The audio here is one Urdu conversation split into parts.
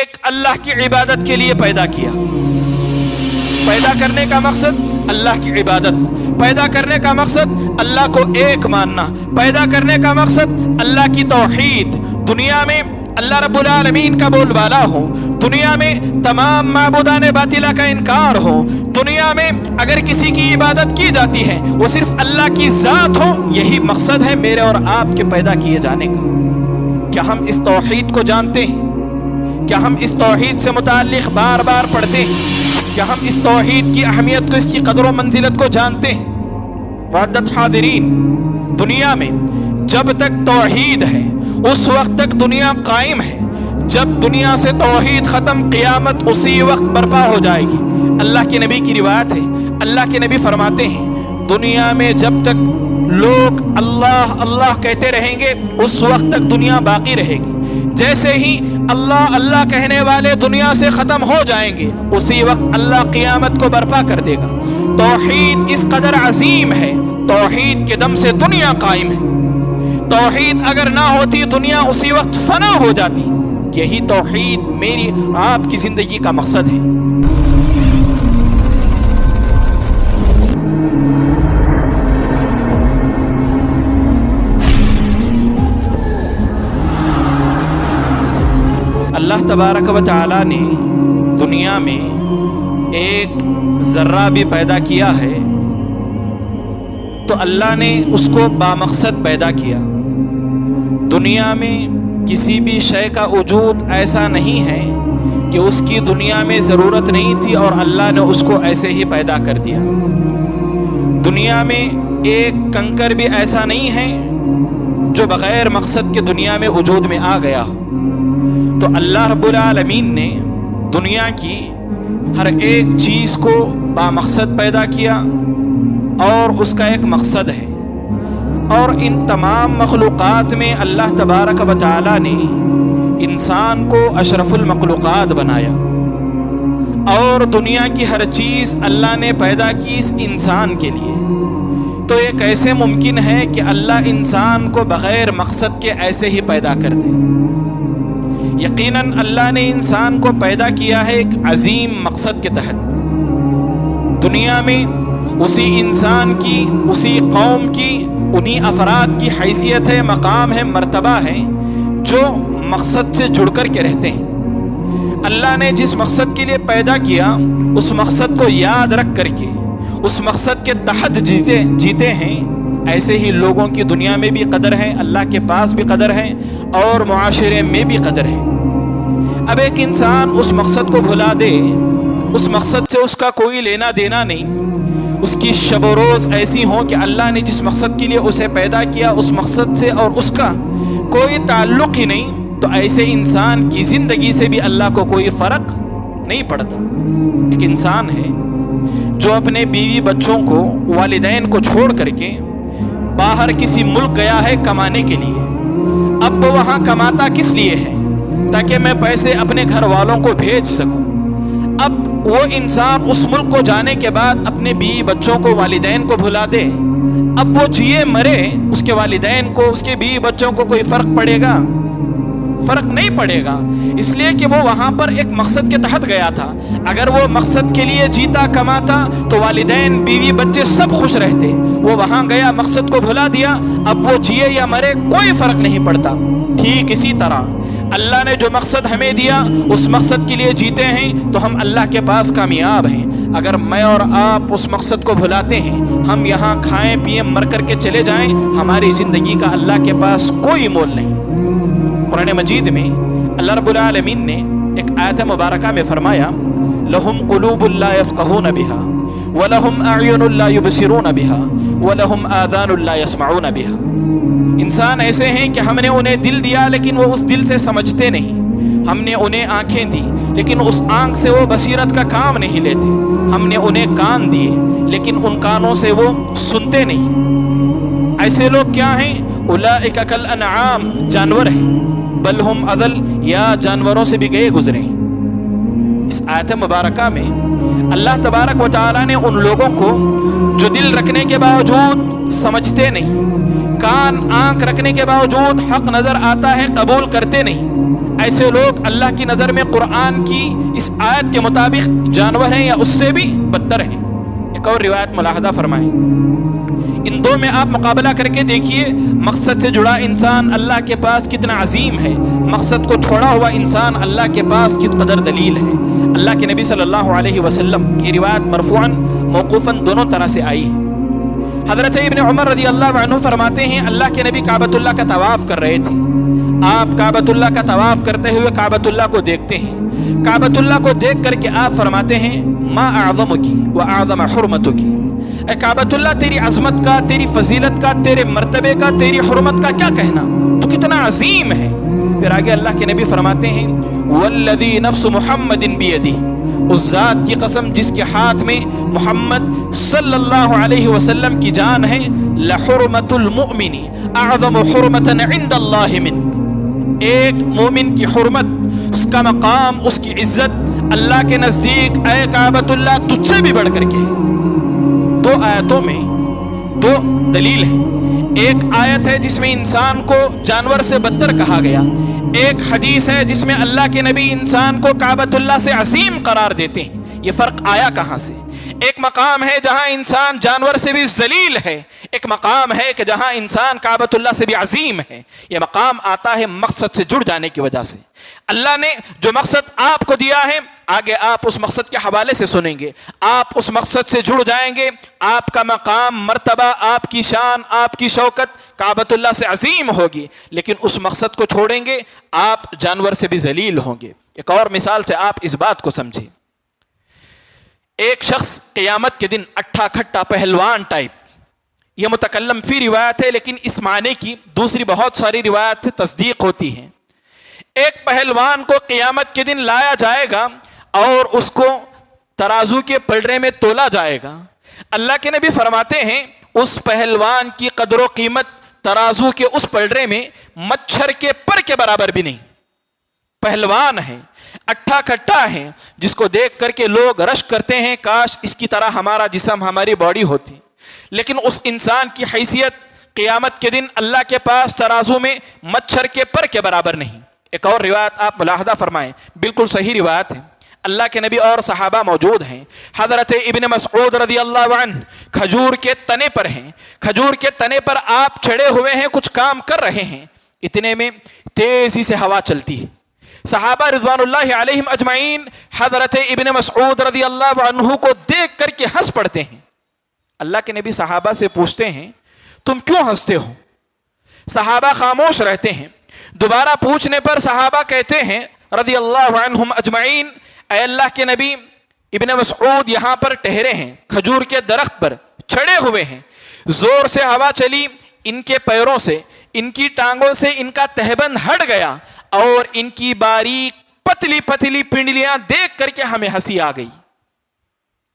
ایک اللہ کی عبادت کے لیے پیدا کیا. پیدا کرنے کا مقصد اللہ کی عبادت، پیدا کرنے کا مقصد اللہ کو ایک ماننا، پیدا کرنے کا مقصد اللہ کی توحید. دنیا میں اللہ رب العالمین کا بول بالا ہو، دنیا میں تمام معبودان باطلہ کا انکار ہو، دنیا میں اگر کسی کی عبادت کی جاتی ہے وہ صرف اللہ کی ذات ہو. یہی مقصد ہے میرے اور آپ کے پیدا کیے جانے کا. کیا ہم اس توحید کو جانتے ہیں؟ کیا ہم اس توحید سے متعلق بار بار پڑھتے ہیں؟ کیا ہم اس توحید کی اہمیت کو، اس کی قدر و منزلت کو جانتے ہیں؟ معزز حاضرین، دنیا میں جب تک توحید ہے اس وقت تک دنیا قائم ہے. جب دنیا سے توحید ختم، قیامت اسی وقت برپا ہو جائے گی. اللہ کے نبی کی روایت ہے، اللہ کے نبی فرماتے ہیں دنیا میں جب تک لوگ اللہ اللہ کہتے رہیں گے اس وقت تک دنیا باقی رہے گی. جیسے ہی اللہ اللہ کہنے والے دنیا سے ختم ہو جائیں گے اسی وقت اللہ قیامت کو برپا کر دے گا. توحید اس قدر عظیم ہے، توحید کے دم سے دنیا قائم ہے. توحید اگر نہ ہوتی دنیا اسی وقت فنا ہو جاتی. یہی توحید میری آپ کی زندگی کا مقصد ہے. اللہ تبارک و تعالی نے دنیا میں ایک ذرہ بھی پیدا کیا ہے تو اللہ نے اس کو بامقصد پیدا کیا. دنیا میں کسی بھی شے کا وجود ایسا نہیں ہے کہ اس کی دنیا میں ضرورت نہیں تھی اور اللہ نے اس کو ایسے ہی پیدا کر دیا. دنیا میں ایک کنکر بھی ایسا نہیں ہے جو بغیر مقصد کے دنیا میں وجود میں آ گیا ہو. تو اللہ رب العالمین نے دنیا کی ہر ایک چیز کو بامقصد پیدا کیا اور اس کا ایک مقصد ہے. اور ان تمام مخلوقات میں اللہ تبارک و تعالی نے انسان کو اشرف المخلوقات بنایا اور دنیا کی ہر چیز اللہ نے پیدا کی اس انسان کے لیے. تو یہ کیسے ممکن ہے کہ اللہ انسان کو بغیر مقصد کے ایسے ہی پیدا کر دے؟ یقیناً اللہ نے انسان کو پیدا کیا ہے ایک عظیم مقصد کے تحت. دنیا میں اسی انسان کی، اسی قوم کی، انہی افراد کی حیثیت ہے، مقام ہے، مرتبہ ہے جو مقصد سے جڑ کر کے رہتے ہیں. اللہ نے جس مقصد کے لیے پیدا کیا اس مقصد کو یاد رکھ کر کے اس مقصد کے تحت جیتے ہیں. ایسے ہی لوگوں کی دنیا میں بھی قدر ہے، اللہ کے پاس بھی قدر ہے اور معاشرے میں بھی قدر ہے. اب ایک انسان اس مقصد کو بھلا دے، اس مقصد سے اس کا کوئی لینا دینا نہیں، اس کی شب و روز ایسی ہوں کہ اللہ نے جس مقصد کے لیے اسے پیدا کیا اس مقصد سے اور اس کا کوئی تعلق ہی نہیں، تو ایسے انسان کی زندگی سے بھی اللہ کو کوئی فرق نہیں پڑتا. ایک انسان ہے جو اپنے بیوی بچوں کو، والدین کو چھوڑ کر کے باہر کسی ملک گیا ہے کمانے کے لیے. اب وہ وہاں کماتا کس لیے ہے؟ تاکہ میں پیسے اپنے گھر والوں کو بھیج سکوں. اب وہ انسان اس ملک کو جانے کے بعد اپنے بیوی بچوں کو، والدین کو بھلا دے. اب وہ جیے مرے اس کے والدین کو، اس کے بیوی بچوں کو کوئی فرق پڑے گا؟ فرق نہیں پڑے گا، اس لیے کہ وہ وہاں پر ایک مقصد کے تحت گیا تھا. اگر وہ مقصد کے لیے جیتا کماتا تو والدین، بیوی، بچے سب خوش رہتے. وہ وہاں گیا، مقصد کو بھلا دیا، اب وہ جیے یا مرے کوئی فرق نہیں پڑتا. ٹھیک اسی طرح اللہ نے جو مقصد ہمیں دیا اس مقصد کے لیے جیتے ہیں تو ہم اللہ کے پاس کامیاب ہیں. اگر میں اور آپ اس مقصد کو بھلاتے ہیں، ہم یہاں کھائیں پیئیں مر کر کے چلے جائیں، ہماری زندگی کا اللہ کے پاس کوئی مول نہیں. قرآن مجید میں اللہ رب العالمین نے ایک آیت مبارکہ میں فرمایا لَهُمْ قُلُوبٌ لَا يَفْقَهُونَ بِهَا وَلَهُمْ أَعْيُنٌ لَا يُبْصِرُونَ بِهَا وَلَهُمْ آذَانٌ لَا يَسْمَعُونَ بِهَا. انسان ایسے ہیں کہ ہم نے انہیں دل دیا لیکن وہ اس دل سے سمجھتے نہیں. ہم نے انہیں آنکھیں دی لیکن اس آنکھ سے وہ بصیرت کا کام نہیں لیتے. ہم نے انہیں کان دیے لیکن ان کانوں سے وہ سنتے نہیں. ایسے لوگ کیا ہیں؟ اولئک کالانعام، جانور ہیں. بل ہم اضل، یا جانوروں سے بھی گئے گزرے. اس آیت مبارکہ میں اللہ تبارک و تعالی نے ان لوگوں کو جو دل رکھنے کے باوجود سمجھتے نہیں، کان آنکھ رکھنے کے باوجود حق نظر آتا ہے قبول کرتے نہیں. ایسے لوگ اللہ کی نظر میں قرآن کی اس آیت کے مطابق جانور ہیں یا اس سے بھی بدتر ہیں. ایک اور روایت ملاحظہ فرمائیں. ان دو میں آپ مقابلہ کر کے دیکھیے مقصد سے جڑا انسان اللہ کے پاس کتنا عظیم ہے, مقصد کو چھوڑا ہوا انسان اللہ کے پاس کس قدر دلیل ہے. اللہ کے نبی صلی اللہ علیہ وسلم کی روایت مرفوعاً موقوفاً دونوں طرح سے آئی ہے. حضرت ابن عمر رضی اللہ عنہ فرماتے ہیں اللہ کے نبی کعبۃ اللہ کا طواف کر رہے تھے. آپ کعبۃ اللہ کا طواف کرتے ہوئے کعبۃ اللہ کو دیکھتے ہیں. کعبۃ اللہ کو دیکھ کر کے آپ فرماتے ہیں ما اعظمکی و اعظم حرمتکی, اے کعبۃ اللہ تیری عظمت کا, تیری فضیلت کا, تیرے مرتبے کا, تیری حرمت کا کیا کہنا, تو کتنا عظیم ہے. پھر آگے اللہ کے نبی فرماتے ہیں والذی نفس محمد بیدہ, اس ذات کی قسم جس کے ہاتھ میں محمد صلی اللہ علیہ وسلم کی جان ہے, لحرمت المؤمن اعظم حرمتا عند اللہ منک, ایک مومن کی حرمت, اس کا مقام, اس کی عزت اللہ کے نزدیک اے کعبۃ اللہ تجھ سے بھی بڑھ کر کے. دو آیتوں میں دو دلیل ہیں. ایک آیت ہے جس میں انسان کو جانور سے بدتر کہا گیا, ایک حدیث ہے جس میں اللہ کے نبی انسان کو کعبۃ اللہ سے عظیم قرار دیتے ہیں. یہ فرق آیا کہاں سے؟ ایک مقام ہے جہاں انسان جانور سے بھی ذلیل ہے, ایک مقام ہے کہ جہاں انسان کعبۃ اللہ سے بھی عظیم ہے. یہ مقام آتا ہے مقصد سے جڑ جانے کی وجہ سے. اللہ نے جو مقصد آپ کو دیا ہے آگے آپ اس مقصد کے حوالے سے سنیں گے, آپ اس مقصد سے جڑ جائیں گے, آپ کا مقام, مرتبہ, آپ کی شان, آپ کی شوکت کعبۃ اللہ سے عظیم ہوگی. لیکن اس مقصد کو چھوڑیں گے آپ جانور سے بھی ذلیل ہوں گے. ایک اور مثال سے آپ اس بات کو سمجھیں. ایک شخص قیامت کے دن اٹھا کھٹا پہلوان ٹائپ, یہ متکلم فی روایت ہے لیکن اس معنی کی دوسری بہت ساری روایت سے تصدیق ہوتی ہے. ایک پہلوان کو قیامت کے دن لایا جائے گا اور اس کو ترازو کے پلڑے میں تولا جائے گا. اللہ کے نبی فرماتے ہیں اس پہلوان کی قدر و قیمت ترازو کے اس پلڑے میں مچھر کے پر کے برابر بھی نہیں. پہلوان ہے, اٹھا کھٹا ہے, جس کو دیکھ کر کے لوگ رشک کرتے ہیں کاش اس کی طرح ہمارا جسم, ہماری باڈی ہوتی. لیکن اس انسان کی حیثیت قیامت کے دن اللہ کے پاس ترازو میں مچھر کے پر کے برابر نہیں. ایک اور روایت آپ ملاحظہ فرمائیں, بالکل صحیح روایت ہے. اللہ کے نبی اور صحابہ موجود ہیں. حضرت ابن مسعود رضی اللہ عنہ کھجور کے تنے پر ہیں, کھجور کے تنے پر آپ چڑھے ہوئے ہیں, کچھ کام کر رہے ہیں. اتنے میں تیزی سے ہوا چلتی ہے. صحابہ رضوان اللہ علیہم اجمعین حضرت ابن مسعود رضی اللہ عنہ کو دیکھ کر کے ہنس پڑتے ہیں. اللہ کے نبی صحابہ سے پوچھتے ہیں تم کیوں ہنستے ہو؟ صحابہ خاموش رہتے ہیں. دوبارہ پوچھنے پر صحابہ کہتے ہیں رضی اللہ عنہم اجمعین, اے اللہ کے نبی ابن مسعود یہاں پر ٹہرے ہیں, کھجور کے درخت پر چڑھے ہوئے ہیں, زور سے ہوا چلی, ان کے پیروں سے, ان کی ٹانگوں سے ان کا تہبند ہٹ گیا اور ان کی باریک پتلی پتلی پنڈلیاں دیکھ کر کے ہمیں ہنسی آ گئی.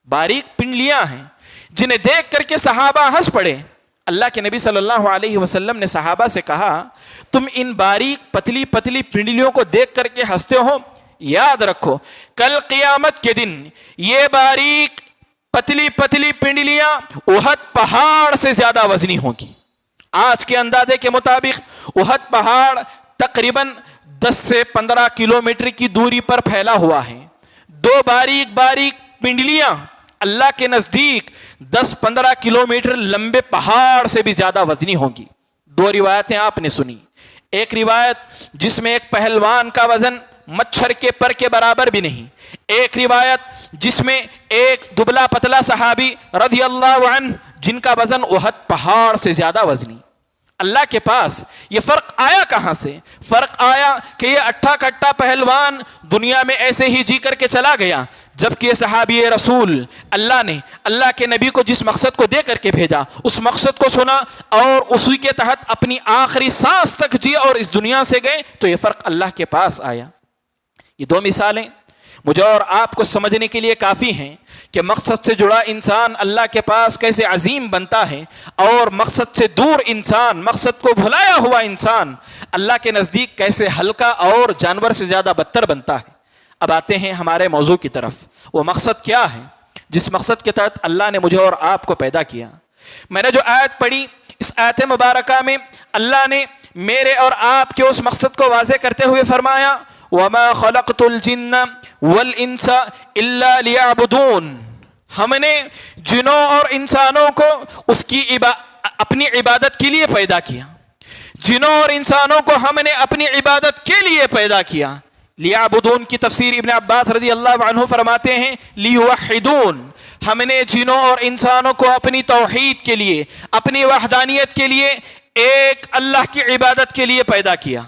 باریک پنڈلیاں ہیں جنہیں دیکھ کر کے صحابہ ہنس پڑے. اللہ کے نبی صلی اللہ علیہ وسلم نے صحابہ سے کہا تم ان باریک پتلی پتلی پنڈلیوں کو دیکھ کر کے ہنستے ہو, یاد رکھو کل قیامت کے دن یہ باریک پتلی پتلی پنڈلیاں احد پہاڑ سے زیادہ وزنی ہوں گی. آج کے اندازے کے مطابق احد پہاڑ تقریباً 10 سے 15 کلومیٹر کی دوری پر پھیلا ہوا ہے. دو باریک باریک پنڈلیاں اللہ کے نزدیک 10-15 کلومیٹر لمبے پہاڑ سے بھی زیادہ وزنی ہوں گی. دو روایتیں آپ نے سنی. ایک روایت جس میں ایک پہلوان کا وزن مچھر کے پر کے برابر بھی نہیں, ایک روایت جس میں ایک دبلا پتلا صحابی رضی اللہ عنہ جن کا وزن احد پہاڑ سے زیادہ وزنی. اللہ کے پاس یہ فرق آیا کہاں سے؟ فرق آیا کہ یہ اٹھا کٹا پہلوان دنیا میں ایسے ہی جی کر کے چلا گیا, جبکہ صحابی رسول اللہ نے اللہ کے نبی کو جس مقصد کو دے کر کے بھیجا اس مقصد کو سنا اور اسی کے تحت اپنی آخری سانس تک جی اور اس دنیا سے گئے, تو یہ فرق اللہ کے پاس آیا. یہ دو مثالیں مجھے اور آپ کو سمجھنے کے لیے کافی ہیں کہ مقصد سے جڑا انسان اللہ کے پاس کیسے عظیم بنتا ہے اور مقصد سے دور انسان, مقصد کو بھلایا ہوا انسان اللہ کے نزدیک کیسے ہلکا اور جانور سے زیادہ بدتر بنتا ہے. اب آتے ہیں ہمارے موضوع کی طرف. وہ مقصد کیا ہے جس مقصد کے تحت اللہ نے مجھے اور آپ کو پیدا کیا؟ میں نے جو آیت پڑھی اس آیت مبارکہ میں اللہ نے میرے اور آپ کے اس مقصد کو واضح کرتے ہوئے فرمایا وَمَا خَلَقْتُ الْجِنَّ وَالْإِنسَ إِلَّا لِيَعْبُدُونَ، ہم نے جنوں اور انسانوں کو اس کی اپنی عبادت کے لیے پیدا کیا. جنوں اور انسانوں کو ہم نے اپنی عبادت کے لیے پیدا کیا. لیعبدون کی تفسیر ابن عباس رضی اللہ عنہ فرماتے ہیں لیوحدون، ہم نے جنوں اور انسانوں کو اپنی توحید کے لیے، اپنی وحدانیت کے لیے، ایک اللہ کی عبادت کے لیے پیدا کیا.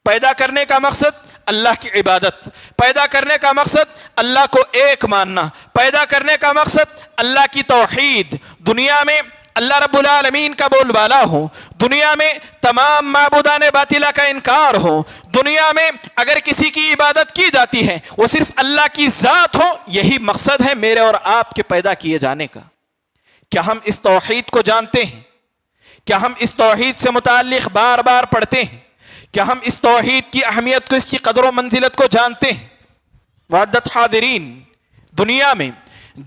پیدا کرنے کا مقصد اللہ کی عبادت، پیدا کرنے کا مقصد اللہ کو ایک ماننا، پیدا کرنے کا مقصد اللہ کی توحید. دنیا میں اللہ رب العالمین کا بول بالا ہو، دنیا میں تمام معبودان باطلہ کا انکار ہو، دنیا میں اگر کسی کی عبادت کی جاتی ہے وہ صرف اللہ کی ذات ہو. یہی مقصد ہے میرے اور آپ کے پیدا کیے جانے کا. کیا ہم اس توحید کو جانتے ہیں؟ کیا ہم اس توحید سے متعلق بار بار پڑھتے ہیں؟ کیا ہم اس توحید کی اہمیت کو، اس کی قدر و منزلت کو جانتے ہیں؟ وعدت حاضرین، دنیا میں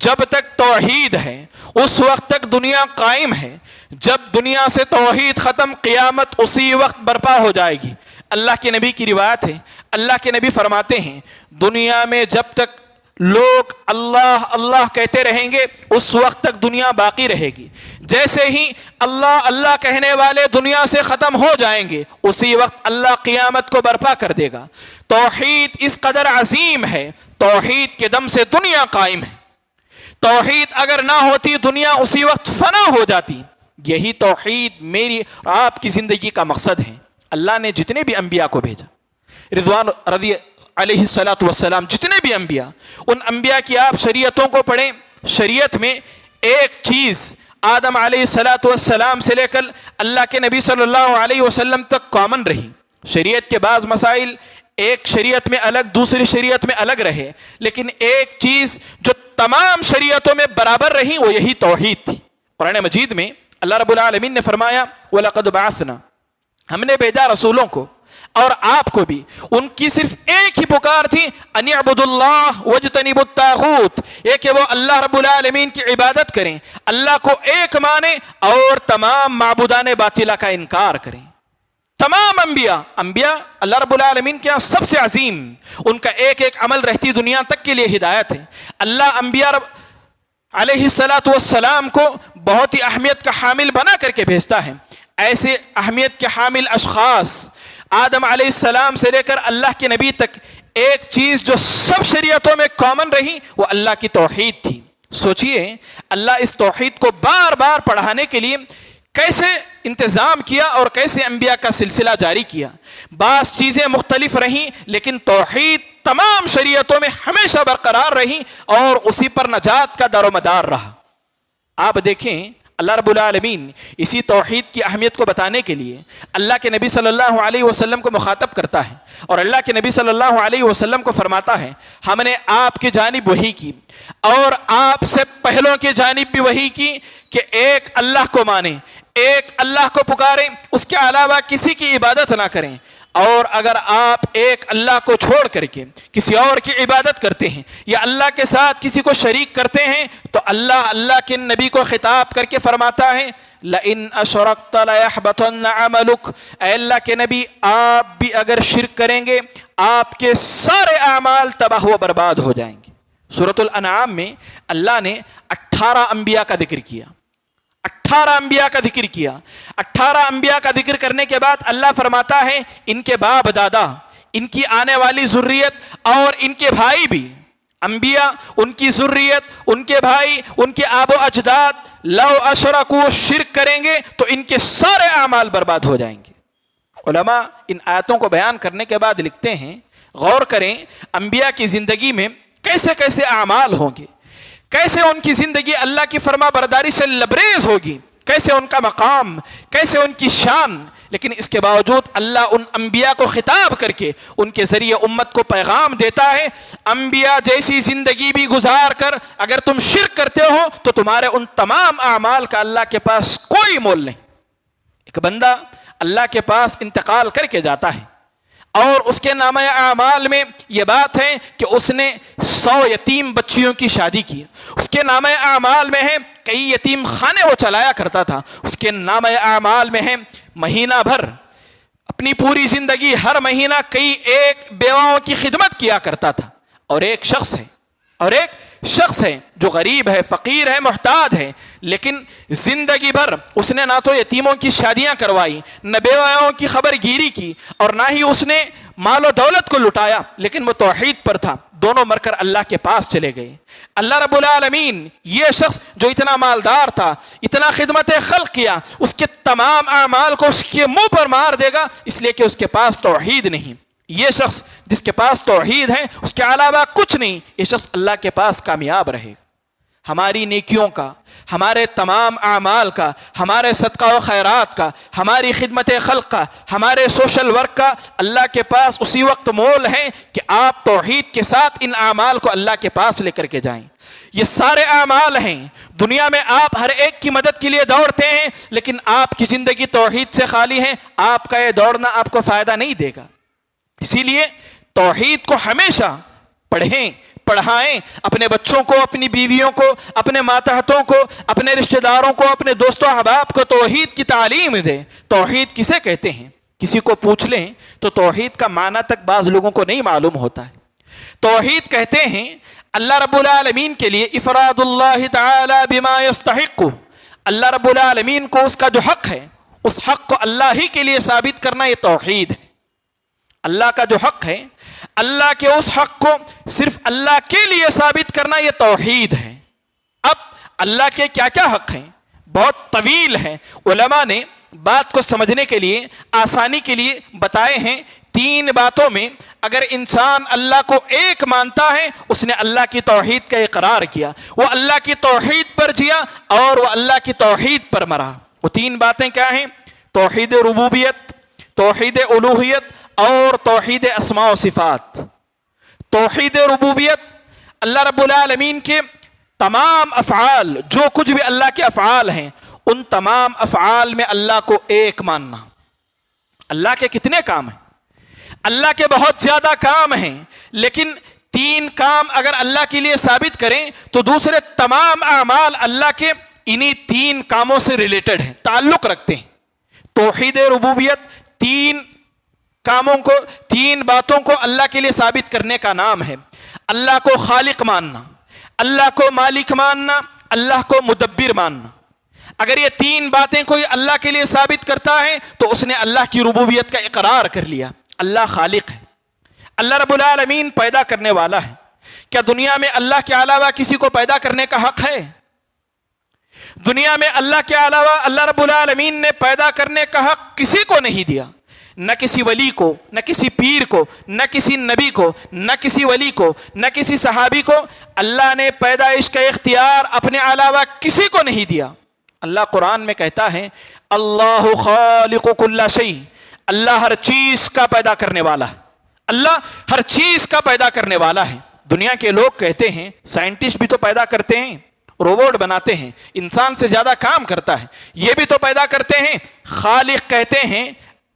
جب تک توحید ہے اس وقت تک دنیا قائم ہے. جب دنیا سے توحید ختم، قیامت اسی وقت برپا ہو جائے گی. اللہ کے نبی کی روایت ہے، اللہ کے نبی فرماتے ہیں دنیا میں جب تک لوگ اللہ اللہ کہتے رہیں گے اس وقت تک دنیا باقی رہے گی. جیسے ہی اللہ اللہ کہنے والے دنیا سے ختم ہو جائیں گے اسی وقت اللہ قیامت کو برپا کر دے گا. توحید اس قدر عظیم ہے، توحید کے دم سے دنیا قائم ہے. توحید اگر نہ ہوتی دنیا اسی وقت فنا ہو جاتی. یہی توحید میری اور آپ کی زندگی کا مقصد ہے. اللہ نے جتنے بھی انبیاء کو بھیجا، رضوان رضی علیہ الصلاۃ والسلام، جتنے بھی انبیاء، ان انبیاء کی آپ شریعتوں کو پڑھیں. شریعت میں ایک چیز آدم علیہ الصلاۃ والسلام سے لے کر اللہ کے نبی صلی اللہ علیہ وسلم تک کامن رہی. شریعت کے بعض مسائل ایک شریعت میں الگ، دوسری شریعت میں الگ رہے، لیکن ایک چیز جو تمام شریعتوں میں برابر رہی وہ یہی توحید تھی. قرآن مجید میں اللہ رب العالمین نے فرمایا وَلَقَدْ بَعَثْنَا، ہم نے بھیجا رسولوں کو اور آپ کو بھی. ان کی صرف ایک ہی پکار تھی ان اعبدوا اللہ واجتنبوا الطاغوت، یہ کہ وہ اللہ رب العالمین کی عبادت کریں، اللہ کو ایک مانیں اور تمام معبودان باطلہ کا انکار کریں. تمام انبیاء اللہ رب العالمین کے یہاں سب سے عظیم، ان کا ایک ایک عمل رہتی دنیا تک کے لیے ہدایت ہے. اللہ انبیاء علیہ الصلاۃ والسلام کو بہت ہی اہمیت کا حامل بنا کر کے بھیجتا ہے. ایسے اہمیت کے حامل اشخاص آدم علیہ السلام سے لے کر اللہ کے نبی تک ایک چیز جو سب شریعتوں میں کامن رہی وہ اللہ کی توحید تھی. سوچئے اللہ اس توحید کو بار بار پڑھانے کے لیے کیسے انتظام کیا اور کیسے انبیاء کا سلسلہ جاری کیا. بعض چیزیں مختلف رہیں لیکن توحید تمام شریعتوں میں ہمیشہ برقرار رہی اور اسی پر نجات کا دار و مدار رہا. آپ دیکھیں اللہ رب العالمین اسی توحید کی اہمیت کو بتانے کے لیے اللہ کے نبی صلی اللہ علیہ وسلم کو مخاطب کرتا ہے اور اللہ کے نبی صلی اللہ علیہ وسلم کو فرماتا ہے ہم نے آپ کی جانب وحی کی اور آپ سے پہلوں کی جانب بھی وحی کی کہ ایک اللہ کو مانیں، ایک اللہ کو پکاریں، اس کے علاوہ کسی کی عبادت نہ کریں. اور اگر آپ ایک اللہ کو چھوڑ کر کے کسی اور کی عبادت کرتے ہیں یا اللہ کے ساتھ کسی کو شریک کرتے ہیں تو اللہ کے نبی کو خطاب کر کے فرماتا ہے لئن اشرکت لیحبطن عملک، اے اللہ کے نبی آپ بھی اگر شرک کریں گے آپ کے سارے اعمال تباہ و برباد ہو جائیں گے. سورۃ الانعام میں اللہ نے 18 انبیاء کا ذکر کیا. 18 انبیاء کا ذکر کیا. 18 انبیاء کا ذکر کرنے کے بعد اللہ فرماتا ہے ان کے باپ دادا، ان کی آنے والی ذریت اور ان کے بھائی بھی، انبیاء، ان کی ذریت، ان کے بھائی، ان کے آب و اجداد لو اشرکوا، شرک کریں گے تو ان کے سارے اعمال برباد ہو جائیں گے. علماء ان آیتوں کو بیان کرنے کے بعد لکھتے ہیں غور کریں انبیاء کی زندگی میں کیسے کیسے اعمال ہوں گے، کیسے ان کی زندگی اللہ کی فرما برداری سے لبریز ہوگی، کیسے ان کا مقام، کیسے ان کی شان. لیکن اس کے باوجود اللہ ان انبیاء کو خطاب کر کے ان کے ذریعے امت کو پیغام دیتا ہے انبیاء جیسی زندگی بھی گزار کر اگر تم شرک کرتے ہو تو تمہارے ان تمام اعمال کا اللہ کے پاس کوئی مول نہیں. ایک بندہ اللہ کے پاس انتقال کر کے جاتا ہے اور اس کے نامہ اعمال میں یہ بات ہے کہ اس نے 100 یتیم بچیوں کی شادی کی. اس کے نامہ اعمال میں ہے کئی یتیم خانے وہ چلایا کرتا تھا. اس کے نام اعمال میں ہے مہینہ بھر اپنی پوری زندگی ہر مہینہ کئی ایک بیواؤں کی خدمت کیا کرتا تھا. اور ایک شخص ہے جو غریب ہے، فقیر ہے، محتاج ہے، لیکن زندگی بھر اس نے نہ تو یتیموں کی شادیاں کروائی، نہ بیواؤں کی خبر گیری کی، اور نہ ہی اس نے مال و دولت کو لٹایا، لیکن وہ توحید پر تھا. دونوں مر کر اللہ کے پاس چلے گئے. اللہ رب العالمین یہ شخص جو اتنا مالدار تھا، اتنا خدمت خلق کیا، اس کے تمام اعمال کو اس کے منہ پر مار دے گا، اس لیے کہ اس کے پاس توحید نہیں. یہ شخص جس کے پاس توحید ہے، اس کے علاوہ کچھ نہیں، یہ شخص اللہ کے پاس کامیاب رہے گا. ہماری نیکیوں کا، ہمارے تمام اعمال کا، ہمارے صدقہ و خیرات کا، ہماری خدمت خلق کا، ہمارے سوشل ورک کا اللہ کے پاس اسی وقت مول ہے کہ آپ توحید کے ساتھ ان اعمال کو اللہ کے پاس لے کر کے جائیں. یہ سارے اعمال ہیں. دنیا میں آپ ہر ایک کی مدد کے لیے دوڑتے ہیں، لیکن آپ کی زندگی توحید سے خالی ہے. آپ کا یہ دوڑنا آپ کو فائدہ نہیں دے گا. اسی لیے توحید کو ہمیشہ پڑھیں، پڑھائیں، اپنے بچوں کو، اپنی بیویوں کو، اپنے ماتحتوں کو، اپنے رشتہ داروں کو، اپنے دوستوں احباب کو توحید کی تعلیم دیں. توحید کسے کہتے ہیں؟ کسی کو پوچھ لیں تو توحید کا معنی تک بعض لوگوں کو نہیں معلوم ہوتا ہے. توحید کہتے ہیں اللہ رب العالمین کے لیے افراد اللہ تعالی بما یستحق. اللہ رب العالمین کو اس کا جو حق ہے، اس حق کو اللہ ہی کے لیے ثابت کرنا، یہ توحید ہے. اللہ کا جو حق ہے، اللہ کے اس حق کو صرف اللہ کے لیے ثابت کرنا، یہ توحید ہے. اب اللہ کے کیا کیا حق ہیں؟ بہت طویل ہے. علماء نے بات کو سمجھنے کے لیے، آسانی کے لیے بتائے ہیں. 3 باتوں میں اگر انسان اللہ کو ایک مانتا ہے، اس نے اللہ کی توحید کا اقرار کیا، وہ اللہ کی توحید پر جیا اور وہ اللہ کی توحید پر مرا. وہ 3 باتیں کیا ہیں؟ توحید ربوبیت، توحید الوہیت اور توحید اسماء و صفات. توحید ربوبیت، اللہ رب العالمین کے تمام افعال، جو کچھ بھی اللہ کے افعال ہیں، ان تمام افعال میں اللہ کو ایک ماننا. اللہ کے کتنے کام ہیں؟ اللہ کے بہت زیادہ کام ہیں، لیکن 3 کام اگر اللہ کے لیے ثابت کریں تو دوسرے تمام اعمال اللہ کے انہی 3 کاموں سے ریلیٹڈ ہیں، تعلق رکھتے ہیں. توحید ربوبیت 3 کاموں کو، 3 باتوں کو اللہ کے لیے ثابت کرنے کا نام ہے. اللہ کو خالق ماننا، اللہ کو مالک ماننا، اللہ کو مدبر ماننا. اگر یہ 3 باتیں کوئی اللہ کے لیے ثابت کرتا ہے تو اس نے اللہ کی ربوبیت کا اقرار کر لیا. اللہ خالق ہے، اللہ رب العالمین پیدا کرنے والا ہے. کیا دنیا میں اللہ کے علاوہ کسی کو پیدا کرنے کا حق ہے؟ دنیا میں اللہ کے علاوہ اللہ رب العالمین نے پیدا کرنے کا حق کسی کو نہیں دیا. نہ کسی ولی کو، نہ کسی پیر کو، نہ کسی نبی کو، نہ کسی ولی کو، نہ کسی صحابی کو. اللہ نے پیدائش کا اختیار اپنے علاوہ کسی کو نہیں دیا. اللہ قرآن میں کہتا ہے اللہ خالق کل شیء، اللہ ہر چیز کا پیدا کرنے والا ہے. اللہ ہر چیز کا پیدا کرنے والا ہے. دنیا کے لوگ کہتے ہیں سائنٹسٹ بھی تو پیدا کرتے ہیں، روبوٹ بناتے ہیں، انسان سے زیادہ کام کرتا ہے، یہ بھی تو پیدا کرتے ہیں. خالق کہتے ہیں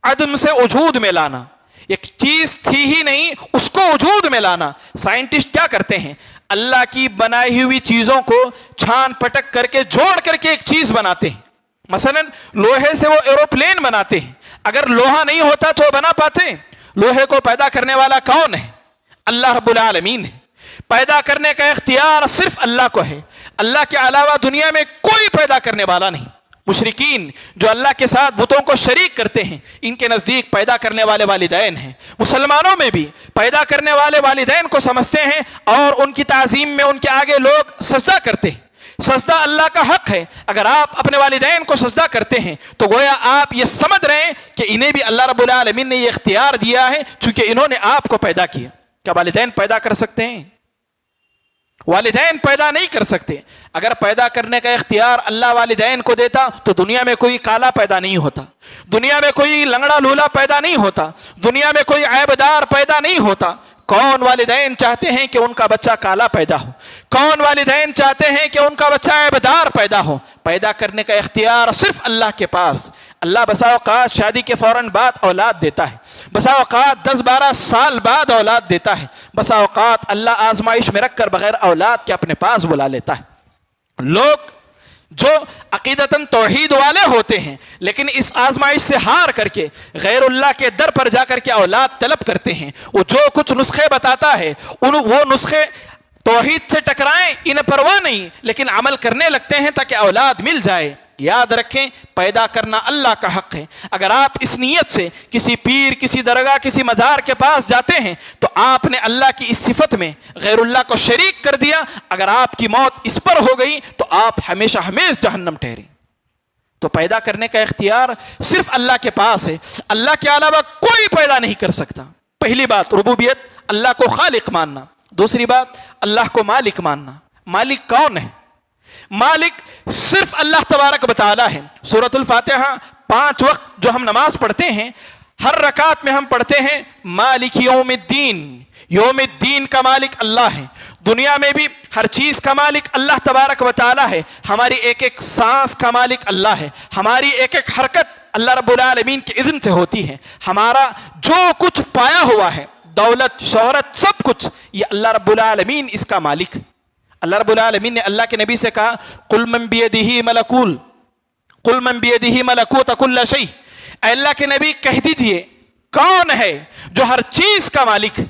عدم سے وجود میں لانا، ایک چیز تھی ہی نہیں اس کو وجود میں لانا. سائنٹسٹ کیا کرتے ہیں؟ اللہ کی بنائی ہوئی چیزوں کو چھان پٹک کر کے جوڑ کر کے ایک چیز بناتے ہیں. مثلا لوہے سے وہ ایروپلین بناتے ہیں. اگر لوہا نہیں ہوتا تو بنا پاتے؟ لوہے کو پیدا کرنے والا کون ہے؟ اللہ رب العالمین ہے. پیدا کرنے کا اختیار صرف اللہ کو ہے. اللہ کے علاوہ دنیا میں کوئی پیدا کرنے والا نہیں. مشرکین جو اللہ کے ساتھ بتوں کو شریک کرتے ہیں، ان کے نزدیک پیدا کرنے والے والدین ہیں. مسلمانوں میں بھی پیدا کرنے والے والدین کو سمجھتے ہیں اور ان کی تعظیم میں ان کے آگے لوگ سجدہ کرتے ہیں. سجدہ اللہ کا حق ہے. اگر آپ اپنے والدین کو سجدہ کرتے ہیں تو گویا آپ یہ سمجھ رہے ہیں کہ انہیں بھی اللہ رب العالمین نے یہ اختیار دیا ہے چونکہ انہوں نے آپ کو پیدا کیا. کیا والدین پیدا کر سکتے ہیں؟ والدین پیدا نہیں کر سکتے. اگر پیدا کرنے کا اختیار اللہ والدین کو دیتا تو دنیا میں کوئی کالا پیدا نہیں ہوتا، دنیا میں کوئی لنگڑا لولا پیدا نہیں ہوتا، دنیا میں کوئی عیبدار پیدا نہیں ہوتا. کون والدین چاہتے ہیں کہ ان کا بچہ کالا پیدا ہو؟ کون والدین چاہتے ہیں کہ ان کا بچہ عیبدار پیدا ہو؟ پیدا کرنے کا اختیار صرف اللہ کے پاس. اللہ بسا اوقات شادی کے فوراً بعد اولاد دیتا ہے، بسا اوقات 10-12 سال بعد اولاد دیتا ہے، بسا اوقات اللہ آزمائش میں رکھ کر بغیر اولاد کے اپنے پاس بلا لیتا ہے. لوگ جو عقیدتاً توحید والے ہوتے ہیں لیکن اس آزمائش سے ہار کر کے غیر اللہ کے در پر جا کر کے اولاد طلب کرتے ہیں، وہ جو کچھ نسخے بتاتا ہے وہ نسخے توحید سے ٹکرائیں انہیں پرواہ نہیں، لیکن عمل کرنے لگتے ہیں تاکہ اولاد مل جائے۔ یاد رکھیں پیدا کرنا اللہ کا حق ہے۔ اگر آپ اس نیت سے کسی پیر، کسی درگاہ، کسی مزار کے پاس جاتے ہیں تو آپ نے اللہ کی اس صفت میں غیر اللہ کو شریک کر دیا۔ اگر آپ کی موت اس پر ہو گئی تو آپ ہمیشہ ہمیشہ جہنم ٹھہرے۔ تو پیدا کرنے کا اختیار صرف اللہ کے پاس ہے، اللہ کے علاوہ کوئی پیدا نہیں کر سکتا۔ پہلی بات ربوبیت، اللہ کو خالق ماننا۔ دوسری بات اللہ کو مالک ماننا۔ مالک کون ہے؟ مالک صرف اللہ تبارک و تعالی ہے۔ سورۃ الفاتحہ 5 وقت جو ہم نماز پڑھتے ہیں، ہر رکعت میں ہم پڑھتے ہیں مالک یوم الدین۔ یوم الدین کا مالک اللہ ہے۔ دنیا میں بھی ہر چیز کا مالک اللہ تبارک و تعالی ہے۔ ہماری ایک ایک سانس کا مالک اللہ ہے۔ ہماری ایک ایک حرکت اللہ رب العالمین کے اذن سے ہوتی ہے۔ ہمارا جو کچھ پایا ہوا ہے، دولت، شہرت، سب کچھ، یہ اللہ رب العالمین اس کا مالک ہے۔ اللہ رب العالمین نے اللہ کے نبی سے کہا قل من بیدہ ملکوت کل شیء، اے اللہ کے نبی کہہ دیجئے کون ہے جو ہر چیز کا مالک ہے۔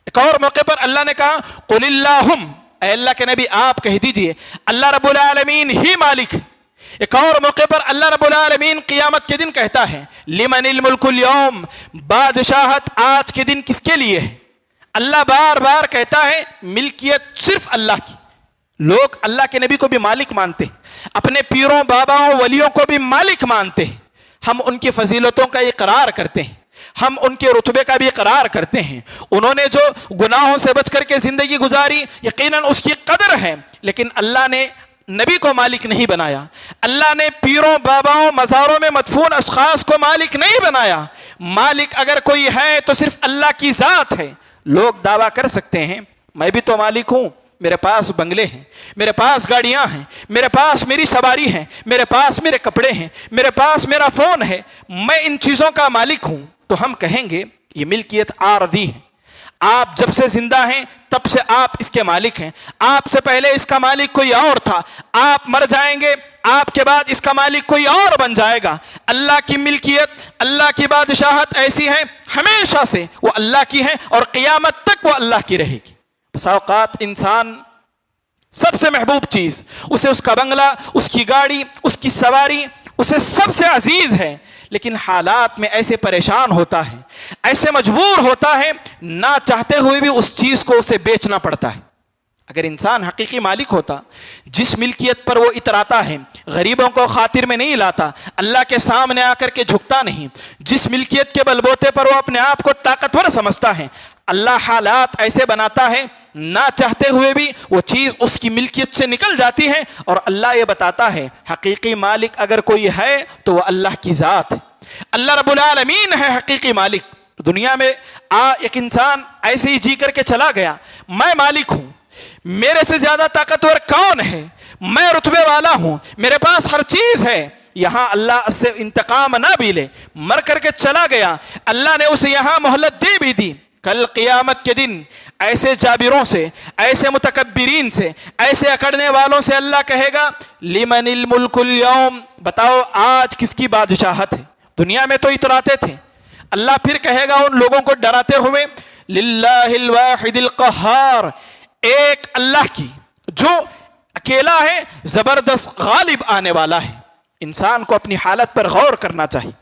ایک اور موقع پر اللہ نے کہا قل اللہم، اے اللہ کے نبی آپ کہہ دیجئے اللہ رب العالمین ہی مالک ہے۔ ایک اور موقع پر اللہ رب العالمین قیامت کے دن کہتا ہے لمن الملک اليوم، بادشاہت آج کے دن کس کے لیے ہے؟ اللہ بار بار کہتا ہے ملکیت صرف اللہ کی۔ لوگ اللہ کے نبی کو بھی مالک مانتے ہیں، اپنے پیروں، باباؤں، ولیوں کو بھی مالک مانتے ہیں۔ ہم ان کی فضیلتوں کا اقرار کرتے ہیں، ہم ان کے رتبے کا بھی اقرار کرتے ہیں۔ انہوں نے جو گناہوں سے بچ کر کے زندگی گزاری یقیناً اس کی قدر ہے، لیکن اللہ نے نبی کو مالک نہیں بنایا۔ اللہ نے پیروں، باباؤں، مزاروں میں مدفون اشخاص کو مالک نہیں بنایا۔ مالک اگر کوئی ہے تو صرف اللہ کی ذات ہے۔ لوگ دعویٰ کر سکتے ہیں میں بھی تو مالک ہوں، میرے پاس بنگلے ہیں، میرے پاس گاڑیاں ہیں، میرے پاس میری سواری ہے، میرے پاس میرے کپڑے ہیں، میرے پاس میرا فون ہے، میں ان چیزوں کا مالک ہوں۔ تو ہم کہیں گے یہ ملکیت عارضی ہے۔ آپ جب سے زندہ ہیں تب سے آپ اس کے مالک ہیں۔ آپ سے پہلے اس کا مالک کوئی اور تھا، آپ مر جائیں گے، آپ کے بعد اس کا مالک کوئی اور بن جائے گا۔ اللہ کی ملکیت، اللہ کی بادشاہت ایسی ہے ہمیشہ سے وہ اللہ کی ہے اور قیامت تک وہ اللہ کی رہے گی۔ بس اوقات انسان سب سے محبوب چیز اسے اس کا بنگلہ، اس کی گاڑی، اس کی سواری اسے سب سے عزیز ہے، لیکن حالات میں ایسے پریشان ہوتا ہے، ایسے مجبور ہوتا ہے، نہ چاہتے ہوئے بھی اس چیز کو اسے بیچنا پڑتا ہے۔ اگر انسان حقیقی مالک ہوتا، جس ملکیت پر وہ اتراتا ہے غریبوں کو خاطر میں نہیں لاتا، اللہ کے سامنے آ کر کے جھکتا نہیں، جس ملکیت کے بلبوتے پر وہ اپنے آپ کو طاقتور سمجھتا ہے، اللہ حالات ایسے بناتا ہے نہ چاہتے ہوئے بھی وہ چیز اس کی ملکیت سے نکل جاتی ہے، اور اللہ یہ بتاتا ہے حقیقی مالک اگر کوئی ہے تو وہ اللہ کی ذات ہے۔ اللہ رب العالمین ہے حقیقی مالک۔ دنیا میں ایک انسان ایسے ہی جی کر کے چلا گیا، میں مالک ہوں، میرے سے زیادہ طاقتور کون ہے، میں رتبے والا ہوں، میرے پاس ہر چیز ہے۔ یہاں اللہ اس سے انتقام نہ بھی لے، مر کر کے چلا گیا، اللہ نے اسے یہاں مہلت دے بھی دی۔ کل قیامت کے دن ایسے جابروں سے، ایسے متکبرین سے، ایسے اکڑنے والوں سے اللہ کہے گا لمن الملک اليوم، بتاؤ آج کس کی بادشاہت ہے؟ دنیا میں تو اتراتے تھے، اللہ پھر کہے گا ان لوگوں کو ڈراتے ہوئے للہ الواحد القہار، ایک اللہ کی جو اکیلا ہے، زبردست غالب آنے والا ہے۔ انسان کو اپنی حالت پر غور کرنا چاہیے،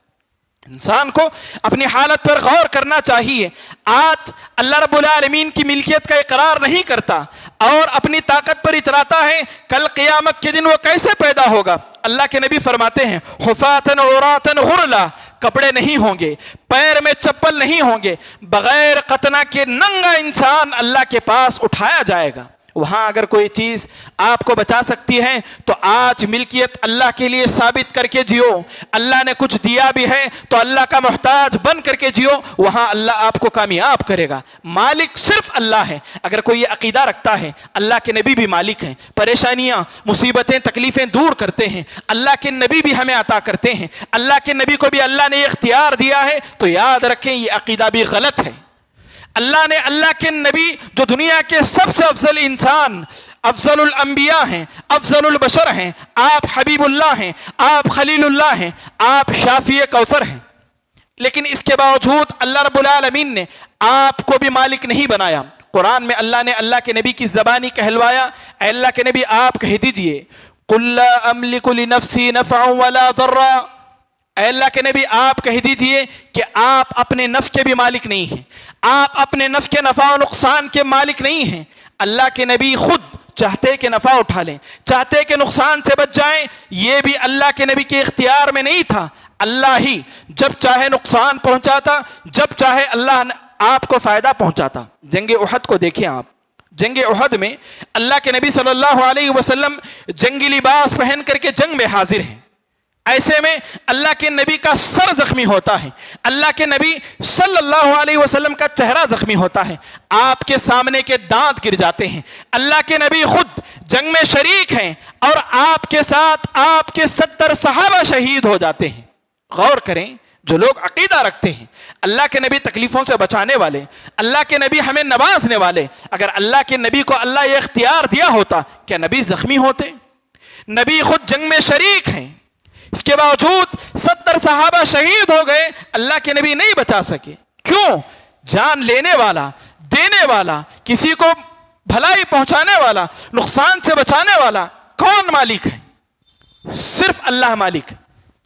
انسان کو اپنی حالت پر غور کرنا چاہیے۔ آج اللہ رب العالمین کی ملکیت کا اقرار نہیں کرتا اور اپنی طاقت پر اتراتا ہے، کل قیامت کے دن وہ کیسے پیدا ہوگا؟ اللہ کے نبی فرماتے ہیں حفاتن عوراتن غرلا، کپڑے نہیں ہوں گے، پیر میں چپل نہیں ہوں گے، بغیر ختنہ کے ننگا انسان اللہ کے پاس اٹھایا جائے گا۔ وہاں اگر کوئی چیز آپ کو بچا سکتی ہے تو آج ملکیت اللہ کے لیے ثابت کر کے جیو۔ اللہ نے کچھ دیا بھی ہے تو اللہ کا محتاج بن کر کے جیو، وہاں اللہ آپ کو کامیاب کرے گا۔ مالک صرف اللہ ہے۔ اگر کوئی یہ عقیدہ رکھتا ہے اللہ کے نبی بھی مالک ہیں، پریشانیاں، مصیبتیں، تکلیفیں دور کرتے ہیں، اللہ کے نبی بھی ہمیں عطا کرتے ہیں، اللہ کے نبی کو بھی اللہ نے اختیار دیا ہے، تو یاد رکھیں یہ عقیدہ بھی غلط ہے۔ اللہ نے اللہ کے نبی جو دنیا کے سب سے افضل انسان افضل الانبیاء ہیں، افضل البشر ہیں، آپ حبیب اللہ ہیں، آپ خلیل اللہ ہیں، آپ شافی کوثر ہیں، لیکن اس کے باوجود اللہ رب العالمین نے آپ کو بھی مالک نہیں بنایا۔ قرآن میں اللہ نے اللہ کے نبی کی زبانی کہلوایا، اے اللہ کے نبی آپ کہہ دیجئے قُلْ لَا أَمْلِكُ لِنَفْسِي نَفْعًا وَلَا ضَرًّا، اے اللہ کے نبی آپ کہہ دیجئے کہ آپ اپنے نفس کے بھی مالک نہیں ہیں، آپ اپنے نفس کے نفع و نقصان کے مالک نہیں ہیں۔ اللہ کے نبی خود چاہتے کہ نفع اٹھا لیں، چاہتے کہ نقصان سے بچ جائیں، یہ بھی اللہ کے نبی کے اختیار میں نہیں تھا۔ اللہ ہی جب چاہے نقصان پہنچاتا، جب چاہے اللہ آپ کو فائدہ پہنچاتا۔ جنگ احد کو دیکھیں آپ، جنگ احد میں اللہ کے نبی صلی اللہ علیہ وسلم جنگی لباس پہن کر کے جنگ میں حاضر ہیں، ایسے میں اللہ کے نبی کا سر زخمی ہوتا ہے، اللہ کے نبی صلی اللہ علیہ وسلم کا چہرہ زخمی ہوتا ہے، آپ کے سامنے کے دانت گر جاتے ہیں، اللہ کے نبی خود جنگ میں شریک ہیں اور آپ کے ساتھ آپ کے 70 صحابہ شہید ہو جاتے ہیں۔ غور کریں، جو لوگ عقیدہ رکھتے ہیں اللہ کے نبی تکلیفوں سے بچانے والے، اللہ کے نبی ہمیں نوازنے والے، اگر اللہ کے نبی کو اللہ یہ اختیار دیا ہوتا کیا نبی زخمی ہوتے؟ نبی خود جنگ میں شریک ہیں، اس کے باوجود 70 صحابہ شہید ہو گئے، اللہ کے نبی نہیں بچا سکے۔ کیوں؟ جان لینے والا، دینے والا، کسی کو بھلائی پہنچانے والا، نقصان سے بچانے والا کون مالک ہے؟ صرف اللہ مالک۔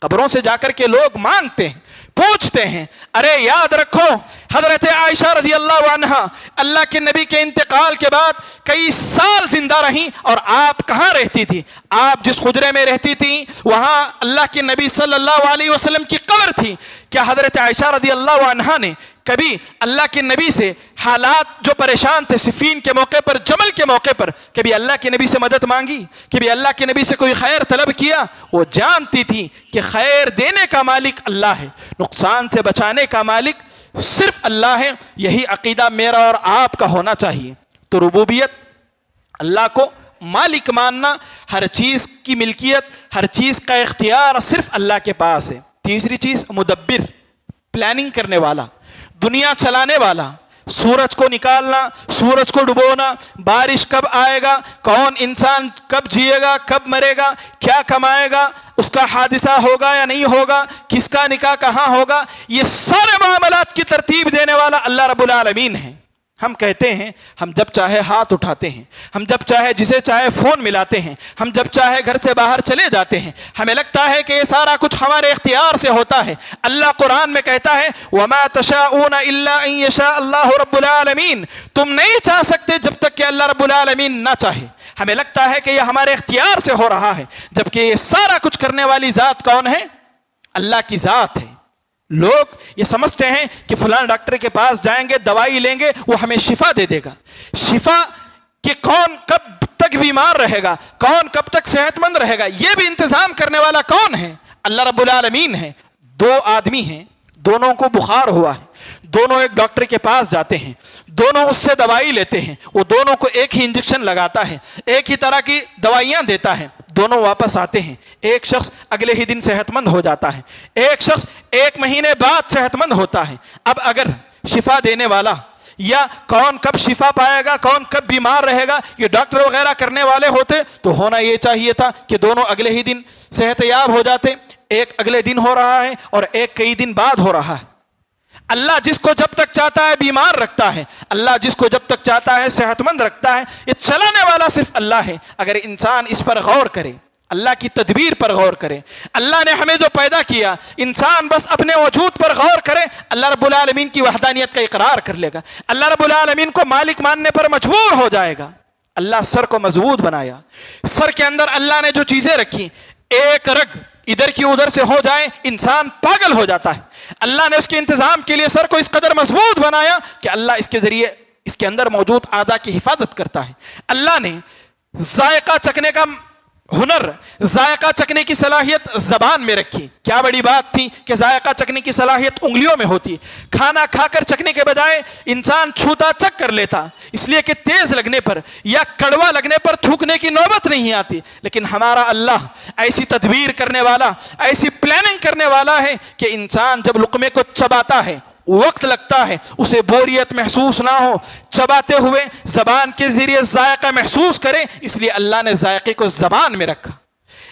قبروں سے جا کر کے لوگ مانگتے ہیں، پوچھتے ہیں، ارے یاد رکھو حضرت عائشہ رضی اللہ عنہا اللہ کے نبی کے انتقال کے بعد کئی سال زندہ رہیں، اور آپ کہاں رہتی تھی؟ آپ جس حجرے میں رہتی تھی وہاں اللہ کے نبی صلی اللہ علیہ وسلم کی قبر تھی۔ کیا حضرت عائشہ رضی اللہ عنہا نے کبھی اللہ کے نبی سے حالات جو پریشان تھے صفین کے موقع پر، جمل کے موقع پر، کبھی اللہ کے نبی سے مدد مانگی؟ کبھی اللہ کے نبی سے کوئی خیر طلب کیا؟ وہ جانتی تھی کہ خیر دینے کا مالک اللہ ہے، نقصان سے بچانے کا مالک صرف اللہ ہے۔ یہی عقیدہ میرا اور آپ کا ہونا چاہیے۔ تو ربوبیت، اللہ کو مالک ماننا، ہر چیز کی ملکیت، ہر چیز کا اختیار صرف اللہ کے پاس ہے۔ تیسری چیز مدبر، پلاننگ کرنے والا، دنیا چلانے والا، سورج کو نکالنا، سورج کو ڈبونا، بارش کب آئے گا، کون انسان کب جیے گا، کب مرے گا، کیا کمائے گا، اس کا حادثہ ہوگا یا نہیں ہوگا، کس کا نکاح کہاں ہوگا، یہ سارے معاملات کی ترتیب دینے والا اللہ رب العالمین ہے۔ ہم کہتے ہیں ہم جب چاہے ہاتھ اٹھاتے ہیں، ہم جب چاہے جسے چاہے فون ملاتے ہیں، ہم جب چاہے گھر سے باہر چلے جاتے ہیں، ہمیں لگتا ہے کہ یہ سارا کچھ ہمارے اختیار سے ہوتا ہے۔ اللہ قرآن میں کہتا ہے وَمَا تَشَاءُونَ إِلَّا أَن يَشَاءَ اللَّهُ رَبُّ الْعَالَمِينَ، تم نہیں چاہ سکتے جب تک کہ اللہ رب العالمین نہ چاہے۔ ہمیں لگتا ہے کہ یہ ہمارے اختیار سے ہو رہا ہے، جبکہ یہ سارا کچھ کرنے والی ذات کون ہے؟ اللہ کی ذات ہے۔ لوگ یہ سمجھتے ہیں کہ فلاں ڈاکٹر کے پاس جائیں گے، دوائی لیں گے، وہ ہمیں شفا دے دے گا۔ شفا کہ کون کب تک بیمار رہے گا، کون کب تک صحت مند رہے گا، یہ بھی انتظام کرنے والا کون ہے؟ اللہ رب العالمین ہے۔ دو آدمی ہیں، دونوں کو بخار ہوا ہے، دونوں ایک ڈاکٹر کے پاس جاتے ہیں، دونوں اس سے دوائی لیتے ہیں، وہ دونوں کو ایک ہی انجیکشن لگاتا ہے، ایک ہی طرح کی دوائیاں دیتا ہے، دونوں واپس آتے ہیں، ایک شخص اگلے ہی دن صحت مند ہو جاتا ہے، ایک شخص 1 مہینے بعد صحت مند ہوتا ہے۔ اب اگر شفا دینے والا یا کون کب شفا پائے گا، کون کب بیمار رہے گا، یہ ڈاکٹر وغیرہ کرنے والے ہوتے تو ہونا یہ چاہیے تھا کہ دونوں اگلے ہی دن صحت یاب ہو جاتے۔ ایک اگلے دن ہو رہا ہے اور ایک کئی دن بعد ہو رہا ہے۔ اللہ جس کو جب تک چاہتا ہے بیمار رکھتا ہے، اللہ جس کو جب تک چاہتا ہے صحت مند رکھتا ہے۔ یہ چلانے والا صرف اللہ ہے۔ اگر انسان اس پر غور کرے، اللہ کی تدبیر پر غور کرے، اللہ نے ہمیں جو پیدا کیا، انسان بس اپنے وجود پر غور کرے، اللہ رب العالمین کی وحدانیت کا اقرار کر لے گا، اللہ رب العالمین کو مالک ماننے پر مجبور ہو جائے گا۔ اللہ سر کو مضبوط بنایا، سر کے اندر اللہ نے جو چیزیں رکھی، ایک رگ ادھر کی ادھر سے ہو جائے انسان پاگل ہو جاتا ہے۔ اللہ نے اس کے انتظام کے لیے سر کو اس قدر مضبوط بنایا کہ اللہ اس کے ذریعے اس کے اندر موجود اعضاء کی حفاظت کرتا ہے۔ اللہ نے ذائقہ چکھنے کا ہنر، ذائقہ چکھنے کی صلاحیت زبان میں رکھی۔ کیا بڑی بات تھی کہ ذائقہ چکھنے کی صلاحیت انگلیوں میں ہوتی۔ کھانا کھا کر چکھنے کے بجائے انسان چھوتا چک کر لیتا، اس لیے کہ تیز لگنے پر یا کڑوا لگنے پر تھوکنے کی نوبت نہیں آتی۔ لیکن ہمارا اللہ ایسی تدبیر کرنے والا، ایسی پلاننگ کرنے والا ہے کہ انسان جب لقمے کو چباتا ہے وقت لگتا ہے اسے بوریت محسوس نہ ہو, چباتے ہوئے زبان کے ذریعے ذائقہ محسوس کرے, اس لیے اللہ نے ذائقے کو زبان میں رکھا.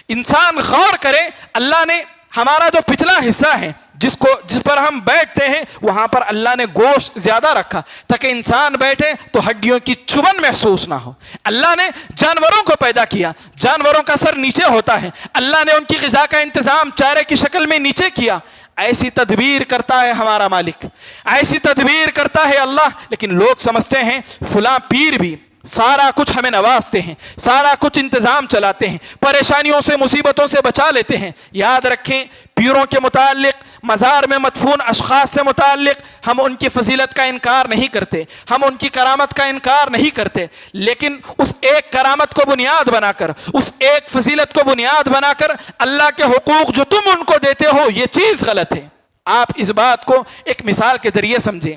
انسان غور کرے, اللہ نے ہمارا جو پچھلا حصہ ہے جس پر ہم بیٹھتے ہیں وہاں پر اللہ نے گوشت زیادہ رکھا تاکہ انسان بیٹھے تو ہڈیوں کی چبھن محسوس نہ ہو. اللہ نے جانوروں کو پیدا کیا, جانوروں کا سر نیچے ہوتا ہے, اللہ نے ان کی غذا کا انتظام چارے کی شکل میں نیچے کیا. ایسی تدبیر کرتا ہے ہمارا مالک, ایسی تدبیر کرتا ہے اللہ. لیکن لوگ سمجھتے ہیں فلاں پیر بھی سارا کچھ ہمیں نوازتے ہیں, سارا کچھ انتظام چلاتے ہیں, پریشانیوں سے مصیبتوں سے بچا لیتے ہیں. یاد رکھیں, پیروں کے متعلق, مزار میں مدفون اشخاص سے متعلق ہم ان کی فضیلت کا انکار نہیں کرتے, ہم ان کی کرامت کا انکار نہیں کرتے, لیکن اس ایک کرامت کو بنیاد بنا کر, اس ایک فضیلت کو بنیاد بنا کر اللہ کے حقوق جو تم ان کو دیتے ہو یہ چیز غلط ہے. آپ اس بات کو ایک مثال کے ذریعے سمجھیں.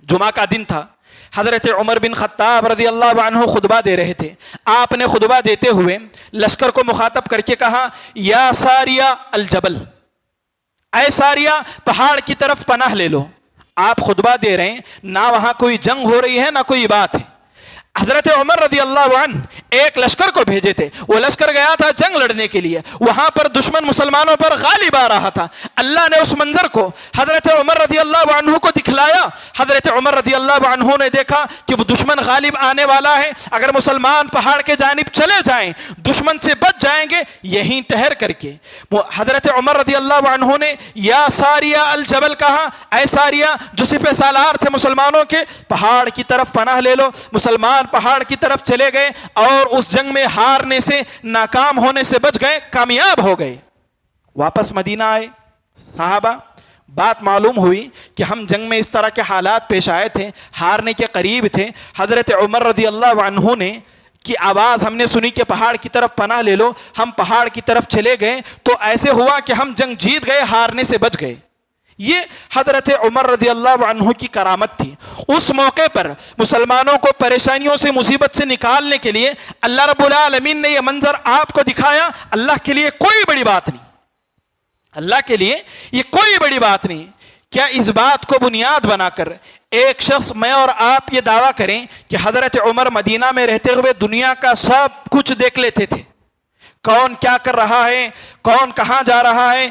جمعہ کا دن تھا, حضرت عمر بن خطاب رضی اللہ عنہ خطبہ دے رہے تھے. آپ نے خطبہ دیتے ہوئے لشکر کو مخاطب کر کے کہا, یا ساریہ الجبل, اے ساریہ پہاڑ کی طرف پناہ لے لو. آپ خطبہ دے رہے ہیں, نہ وہاں کوئی جنگ ہو رہی ہے نہ کوئی بات ہے. حضرت عمر رضی اللہ عنہ ایک لشکر کو بھیجے تھے, وہ لشکر گیا تھا جنگ لڑنے کے لیے, وہاں پر دشمن مسلمانوں پر غالب آ رہا تھا. اللہ نے اس منظر کو حضرت عمر رضی اللہ عنہ کو دکھلایا. حضرت عمر رضی اللہ عنہ نے دیکھا کہ وہ دشمن غالب آنے والا ہے, اگر مسلمان پہاڑ کے جانب چلے جائیں دشمن سے بچ جائیں گے, یہیں ٹھہر کر کے حضرت عمر رضی اللہ عنہ نے یا ساریہ الجبل کہا, اے ساریہ جو سپہ سالار تھے مسلمانوں کے, پہاڑ کی طرف پناہ لے لو. مسلمان پہاڑ کی طرف چلے گئے اور اس جنگ میں ہارنے سے, ناکام ہونے سے بچ گئے, کامیاب ہو گئے. واپس مدینہ آئے صحابہ, بات معلوم ہوئی کہ ہم جنگ میں اس طرح کے حالات پیش آئے تھے, ہارنے کے قریب تھے. حضرت عمر رضی اللہ عنہ نے کی آواز ہم نے سنی کہ پہاڑ کی طرف پناہ لے لو, ہم پہاڑ کی طرف چلے گئے تو ایسے ہوا کہ ہم جنگ جیت گئے, ہارنے سے بچ گئے. یہ حضرت عمر رضی اللہ عنہ کی کرامت تھی. اس موقع پر مسلمانوں کو پریشانیوں سے, مصیبت سے نکالنے کے لیے اللہ رب العالمین نے یہ منظر آپ کو دکھایا. اللہ کے لیے کوئی بڑی بات نہیں, اللہ کے لیے یہ کوئی بڑی بات نہیں. کیا اس بات کو بنیاد بنا کر ایک شخص, میں اور آپ یہ دعویٰ کریں کہ حضرت عمر مدینہ میں رہتے ہوئے دنیا کا سب کچھ دیکھ لیتے تھے, کون کیا کر رہا ہے, کون کہاں جا رہا ہے,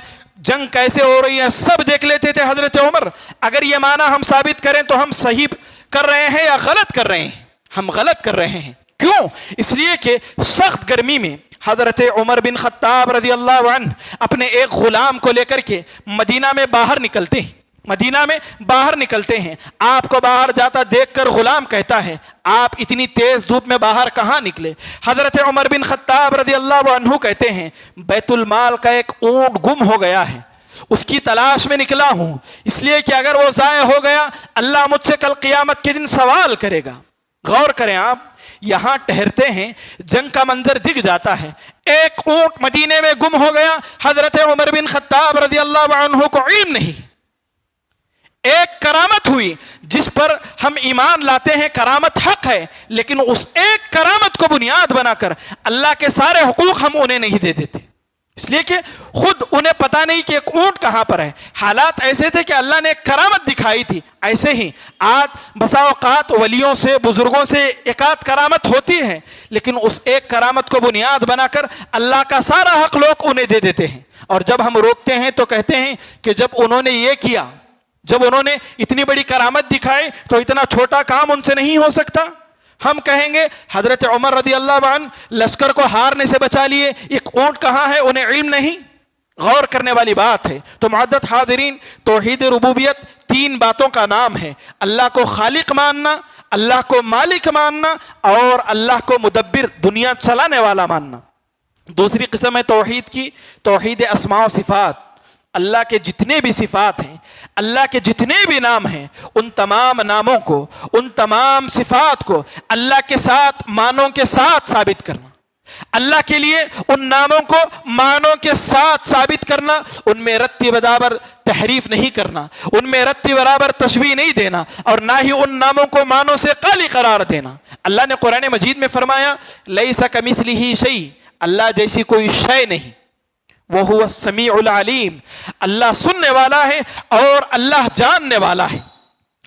جنگ کیسے ہو رہی ہے, سب دیکھ لیتے تھے حضرت عمر. اگر یہ معنی ہم ثابت کریں تو ہم صحیح کر رہے ہیں یا غلط کر رہے ہیں؟ ہم غلط کر رہے ہیں. کیوں؟ اس لیے کہ سخت گرمی میں حضرت عمر بن خطاب رضی اللہ عنہ اپنے ایک غلام کو لے کر کے مدینہ میں باہر نکلتے ہیں, مدینہ میں باہر نکلتے ہیں. آپ کو باہر جاتا دیکھ کر غلام کہتا ہے, آپ اتنی تیز دھوپ میں باہر کہاں نکلے؟ حضرت عمر بن خطاب رضی اللہ عنہ کہتے ہیں, بیت المال کا ایک اونٹ گم ہو گیا ہے, اس کی تلاش میں نکلا ہوں, اس لیے کہ اگر وہ ضائع ہو گیا اللہ مجھ سے کل قیامت کے دن سوال کرے گا. غور کریں, آپ یہاں ٹہرتے ہیں, جنگ کا منظر دکھ جاتا ہے, ایک اونٹ مدینے میں گم ہو گیا. حضرت عمر بن خطاب رضی اللہ عنہ کو علم نہیں. ایک کرامت ہوئی جس پر ہم ایمان لاتے ہیں, کرامت حق ہے, لیکن اس ایک کرامت کو بنیاد بنا کر اللہ کے سارے حقوق ہم انہیں نہیں دے دیتے, اس لیے کہ خود انہیں پتا نہیں کہ ایک اونٹ کہاں پر ہے. حالات ایسے تھے کہ اللہ نے ایک کرامت دکھائی تھی. ایسے ہی آج بسا اوقات ولیوں سے, بزرگوں سے ایک آدھ کرامت ہوتی ہے, لیکن اس ایک کرامت کو بنیاد بنا کر اللہ کا سارا حق لوگ انہیں دے دیتے ہیں. اور جب ہم روکتے ہیں تو کہتے ہیں کہ جب انہوں نے یہ کیا, جب انہوں نے اتنی بڑی کرامت دکھائی تو اتنا چھوٹا کام ان سے نہیں ہو سکتا. ہم کہیں گے حضرت عمر رضی اللہ عنہ لشکر کو ہارنے سے بچا لیے, ایک اونٹ کہاں ہے انہیں علم نہیں. غور کرنے والی بات ہے. تو معزز حاضرین, توحید ربوبیت 3 باتوں کا نام ہے. اللہ کو خالق ماننا, اللہ کو مالک ماننا, اور اللہ کو مدبر, دنیا چلانے والا ماننا. دوسری قسم ہے توحید کی, توحید اسماء و صفات. اللہ کے جتنے بھی صفات ہیں, اللہ کے جتنے بھی نام ہیں, ان تمام ناموں کو, ان تمام صفات کو اللہ کے ساتھ, معنوں کے ساتھ ثابت کرنا. اللہ کے لیے ان ناموں کو معنوں کے ساتھ ثابت کرنا, ان میں رتی برابر تحریف نہیں کرنا, ان میں رتی برابر تشبیہ نہیں دینا, اور نہ ہی ان ناموں کو معنوں سے خالی قرار دینا. اللہ نے قرآن مجید میں فرمایا, لیس کمثلہ شیء, اللہ جیسی کوئی شے نہیں. وَهُوَ السَّمِيعُ الْعَلِيمُ، اللہ سننے والا ہے اور اللہ جاننے والا ہے۔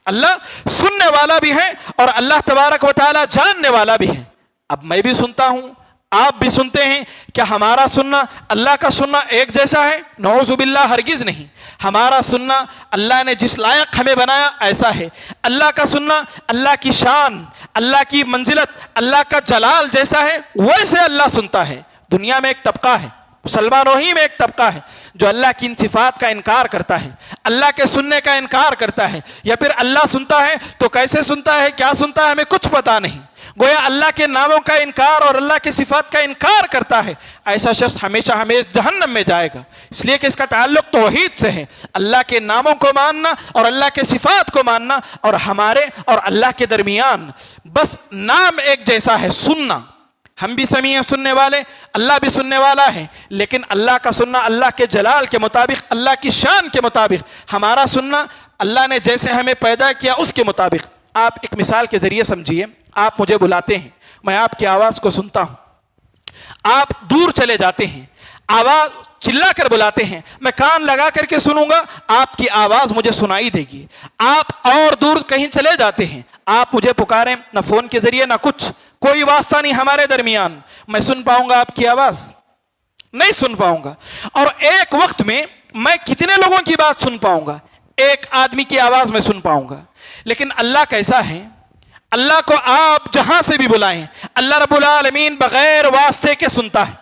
اللہ سننے والا بھی ہے اور اللہ تبارک و تعالی جاننے والا بھی ہے۔ اب میں بھی سنتا ہوں، آپ بھی سنتے ہیں، کیا ہمارا سننا اللہ کا سننا ایک جیسا ہے؟ نعوذ باللہ، ہرگز نہیں۔ ہمارا سننا اللہ نے جس لائق ہمیں بنایا ایسا ہے۔ اللہ کا سننا اللہ کی شان، اللہ کی منزلت، اللہ کا جلال جیسا ہے ویسے اللہ سنتا ہے۔ دنیا میں ایک طبقہ ہے، مسلمانوں ہی میں ایک طبقہ ہے جو اللہ کی ان صفات کا انکار کرتا ہے، اللہ کے سننے کا انکار کرتا ہے، یا پھر اللہ سنتا ہے تو کیسے سنتا ہے، کیا سنتا ہے، ہمیں کچھ پتا نہیں۔ گویا اللہ کے ناموں کا انکار اور اللہ کے صفات کا انکار کرتا ہے، ایسا شخص ہمیشہ ہمیشہ جہنم میں جائے گا، اس لیے کہ اس کا تعلق توحید سے ہے۔ اللہ کے ناموں کو ماننا اور اللہ کے صفات کو ماننا، اور ہمارے اور اللہ کے درمیان بس نام ایک جیسا ہے، سننا۔ ہم بھی سمیع سننے والے، اللہ بھی سننے والا ہے، لیکن اللہ کا سننا اللہ کے جلال کے مطابق، اللہ کی شان کے مطابق، ہمارا سننا اللہ نے جیسے ہمیں پیدا کیا اس کے مطابق۔ آپ ایک مثال کے ذریعے سمجھیے، آپ مجھے بلاتے ہیں، میں آپ کی آواز کو سنتا ہوں، آپ دور چلے جاتے ہیں، آواز چلا کر بلاتے ہیں، میں کان لگا کر کے سنوں گا، آپ کی آواز مجھے سنائی دے گی۔ آپ اور دور کہیں چلے جاتے ہیں، آپ مجھے پکاریں، نہ فون کے ذریعے نہ کچھ، کوئی واسطہ نہیں ہمارے درمیان، میں سن پاؤں گا آپ کی آواز؟ نہیں سن پاؤں گا۔ اور ایک وقت میں میں کتنے لوگوں کی بات سن پاؤں گا؟ ایک آدمی کی آواز میں سن پاؤں گا۔ لیکن اللہ کیسا ہے؟ اللہ کو آپ جہاں سے بھی بلائیں، اللہ رب العالمین بغیر واسطے کے سنتا ہے۔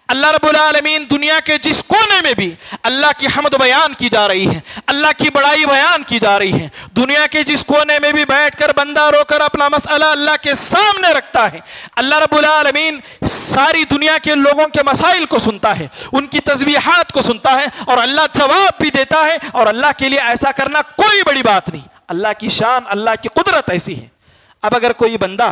اللہ رب العالمین دنیا کے جس کونے میں بھی اللہ کی حمد بیان کی جا رہی ہے، اللہ کی بڑائی بیان کی جا رہی ہے، دنیا کے جس کونے میں بھی بیٹھ کر بندہ رو کر اپنا مسئلہ اللہ کے سامنے رکھتا ہے، اللہ رب العالمین ساری دنیا کے لوگوں کے مسائل کو سنتا ہے، ان کی تسبیحات کو سنتا ہے، اور اللہ جواب بھی دیتا ہے، اور اللہ کے لیے ایسا کرنا کوئی بڑی بات نہیں۔ اللہ کی شان، اللہ کی قدرت ایسی ہے۔ اب اگر کوئی بندہ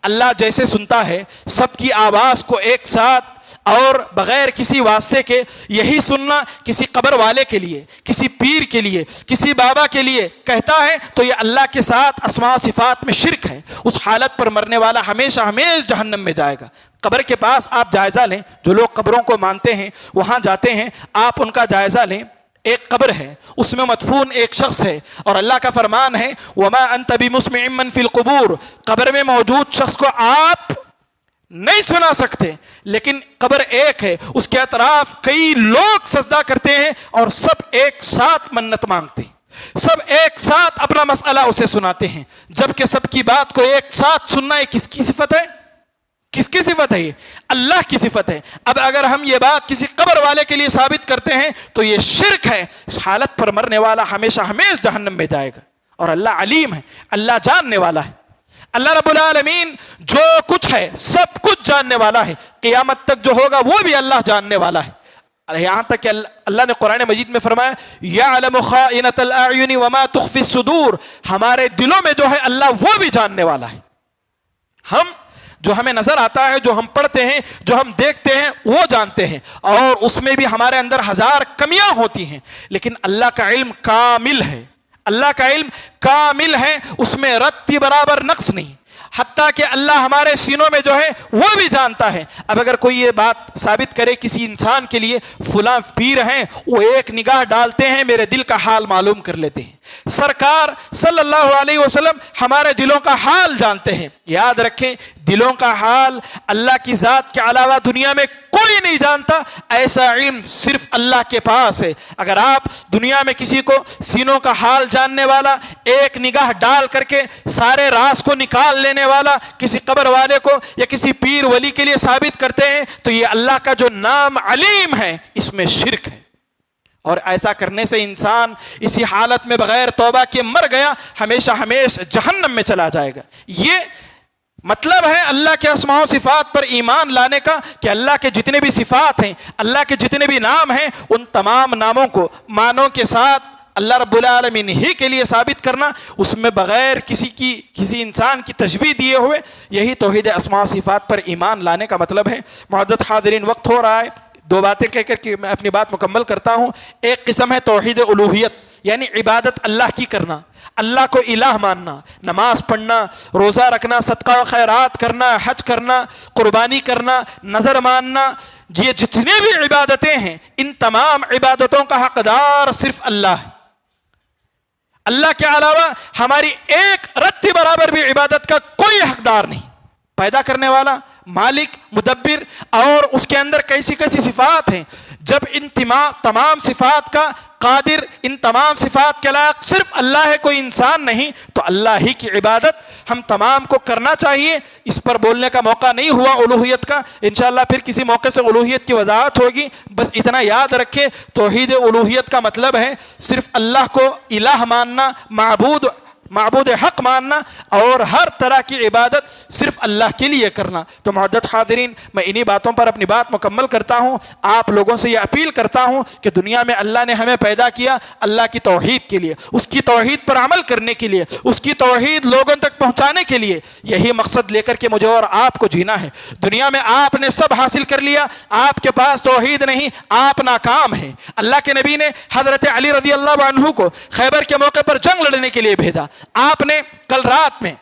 اللہ جیسے سنتا ہے، سب کی آواز کو ایک ساتھ اور بغیر کسی واسطے کے، یہی سننا کسی قبر والے کے لیے، کسی پیر کے لیے، کسی بابا کے لیے کہتا ہے، تو یہ اللہ کے ساتھ اسماء و صفات میں شرک ہے۔ اس حالت پر مرنے والا ہمیشہ ہمیشہ جہنم میں جائے گا۔ قبر کے پاس آپ جائزہ لیں، جو لوگ قبروں کو مانتے ہیں وہاں جاتے ہیں، آپ ان کا جائزہ لیں۔ ایک قبر ہے، اس میں مدفون ایک شخص ہے، اور اللہ کا فرمان ہے وَمَا أَنْتَ بِمُسْمِعٍ مَّن فِي الْقُبُورِ، قبر میں موجود شخص کو آپ نہیں سنا سکتے، لیکن قبر ایک ہے، اس کے اطراف کئی لوگ سجدہ کرتے ہیں، اور سب ایک ساتھ منت مانگتے ہیں، سب ایک ساتھ اپنا مسئلہ اسے سناتے ہیں، جبکہ سب کی بات کو ایک ساتھ سننا یہ کس کی صفت ہے؟ کس کی صفت ہے؟ یہ اللہ کی صفت ہے۔ اب اگر ہم یہ بات کسی قبر والے کے لیے ثابت کرتے ہیں تو یہ شرک ہے۔ اس حالت پر مرنے والا ہمیشہ ہمیشہ جہنم میں جائے گا، اور اللہ علیم ہے، اللہ جاننے والا ہے۔ اللہ رب العالمین جو کچھ ہے سب کچھ جاننے والا ہے، قیامت تک جو ہوگا وہ بھی اللہ جاننے والا ہے۔ یہاں تک کہ اللہ نے قرآن مجید میں فرمایا یعلم خائنۃ الاعین وما تخفی الصدور، ہمارے دلوں میں جو ہے اللہ وہ بھی جاننے والا ہے۔ ہم جو ہمیں نظر آتا ہے، جو ہم پڑھتے ہیں، جو ہم دیکھتے ہیں، وہ جانتے ہیں، اور اس میں بھی ہمارے اندر ہزار کمیاں ہوتی ہیں، لیکن اللہ کا علم کامل ہے، اللہ کا علم کامل ہے، اس میں رتی برابر نقص نہیں، حتیٰ کہ اللہ ہمارے سینوں میں جو ہے وہ بھی جانتا ہے۔ اب اگر کوئی یہ بات ثابت کرے کسی انسان کے لیے فلاں پیر ہیں، وہ ایک نگاہ ڈالتے ہیں میرے دل کا حال معلوم کر لیتے ہیں، سرکار صلی اللہ علیہ وسلم ہمارے دلوں کا حال جانتے ہیں۔ یاد رکھیں، دلوں کا حال اللہ کی ذات کے علاوہ دنیا میں کوئی نہیں جانتا، ایسا علم صرف اللہ کے پاس ہے۔ اگر آپ دنیا میں کسی کو سینوں کا حال جاننے والا، ایک نگاہ ڈال کر کے سارے راز کو نکال لینے والا کسی قبر والے کو یا کسی پیر ولی کے لیے ثابت کرتے ہیں، تو یہ اللہ کا جو نام علیم ہے اس میں شرک ہے، اور ایسا کرنے سے انسان اسی حالت میں بغیر توبہ کے مر گیا، ہمیشہ ہمیشہ جہنم میں چلا جائے گا۔ یہ مطلب ہے اللہ کے اسماء و صفات پر ایمان لانے کا، کہ اللہ کے جتنے بھی صفات ہیں، اللہ کے جتنے بھی نام ہیں، ان تمام ناموں کو معنوں کے ساتھ اللہ رب العالمین ہی کے لیے ثابت کرنا، اس میں بغیر کسی انسان کی تشبیہ دیے ہوئے، یہی توحید اسماء و صفات پر ایمان لانے کا مطلب ہے۔ معزز حاضرین، وقت ہو رہا ہے، دو باتیں کہہ کر کے میں اپنی بات مکمل کرتا ہوں۔ ایک قسم ہے توحید الوہیت، یعنی عبادت اللہ کی کرنا، اللہ کو الہ ماننا، نماز پڑھنا، روزہ رکھنا، صدقہ و خیرات کرنا، حج کرنا، قربانی کرنا، نظر ماننا، یہ جتنے بھی عبادتیں ہیں ان تمام عبادتوں کا حقدار صرف اللہ ہے۔ اللہ کے علاوہ ہماری ایک رتی برابر بھی عبادت کا کوئی حقدار نہیں۔ پیدا کرنے والا، مالک، مدبر، اور اس کے اندر کیسی کیسی صفات ہیں، جب ان تمام صفات کا قادر، ان تمام صفات کے لائق صرف اللہ ہے، کوئی انسان نہیں، تو اللہ ہی کی عبادت ہم تمام کو کرنا چاہیے۔ اس پر بولنے کا موقع نہیں ہوا الوہیت کا، انشاءاللہ پھر کسی موقع سے الوہیت کی وضاحت ہوگی۔ بس اتنا یاد رکھیں، توحید الوہیت کا مطلب ہے صرف اللہ کو الہ ماننا، معبود حق ماننا، اور ہر طرح کی عبادت صرف اللہ کے لیے کرنا۔ تو معزز حاضرین، میں انہی باتوں پر اپنی بات مکمل کرتا ہوں۔ آپ لوگوں سے یہ اپیل کرتا ہوں کہ دنیا میں اللہ نے ہمیں پیدا کیا اللہ کی توحید کے لیے، اس کی توحید پر عمل کرنے کے لیے، اس کی توحید لوگوں تک پہنچانے کے لیے۔ یہی مقصد لے کر کے مجھے اور آپ کو جینا ہے۔ دنیا میں آپ نے سب حاصل کر لیا، آپ کے پاس توحید نہیں، آپ ناکام ہیں۔ اللہ کے نبی نے حضرت علی رضی اللہ عنہ کو خیبر کے موقع پر جنگ لڑنے کے لیے بھیجا۔ آپ نے کل رات میں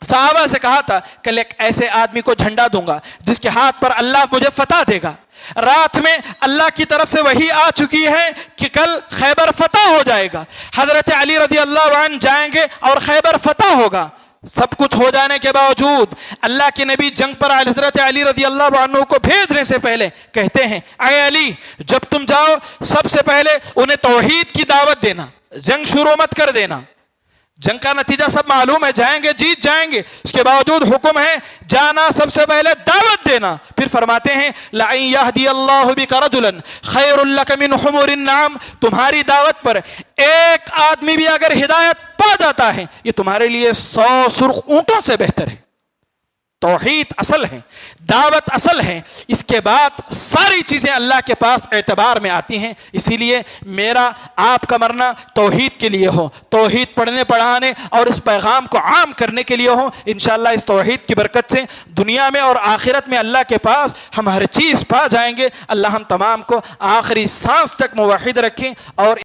صحابہ سے کہا تھا کل ایک ایسے آدمی کو جھنڈا دوں گا جس کے ہاتھ پر اللہ مجھے فتح دے گا۔ رات میں اللہ کی طرف سے وحی آ چکی ہے کہ کل خیبر فتح ہو جائے گا، حضرت علی رضی اللہ عنہ جائیں گے اور خیبر فتح ہوگا۔ سب کچھ ہو جانے کے باوجود اللہ کے نبی جنگ پر حضرت علی رضی اللہ عنہ کو بھیجنے سے پہلے کہتے ہیں، اے علی، جب تم جاؤ سب سے پہلے انہیں توحید کی دعوت دینا، جنگ شروع مت کر دینا۔ جنگ کا نتیجہ سب معلوم ہے، جائیں گے جیت جائیں گے، اس کے باوجود حکم ہے جانا، سب سے پہلے دعوت دینا۔ پھر فرماتے ہیں لَأَن يَهْدِيَ اللَّهُ بِكَ رَجُلًا خَيْرٌ لَكَ مِنْ حُمُرِ النَّعَمِ، تمہاری دعوت پر ایک آدمی بھی اگر ہدایت پا جاتا ہے یہ تمہارے لیے 100 سرخ اونٹوں سے بہتر ہے۔ توحید اصل ہے، دعوت اصل ہے، اس کے بعد ساری چیزیں اللہ کے پاس اعتبار میں آتی ہیں۔ اسی لیے میرا آپ کا مرنا توحید کے لیے ہو، توحید پڑھنے پڑھانے اور اس پیغام کو عام کرنے کے لیے ہو۔ انشاءاللہ اس توحید کی برکت سے دنیا میں اور آخرت میں اللہ کے پاس ہم ہر چیز پا جائیں گے۔ اللہ ہم تمام کو آخری سانس تک موحد رکھیں اور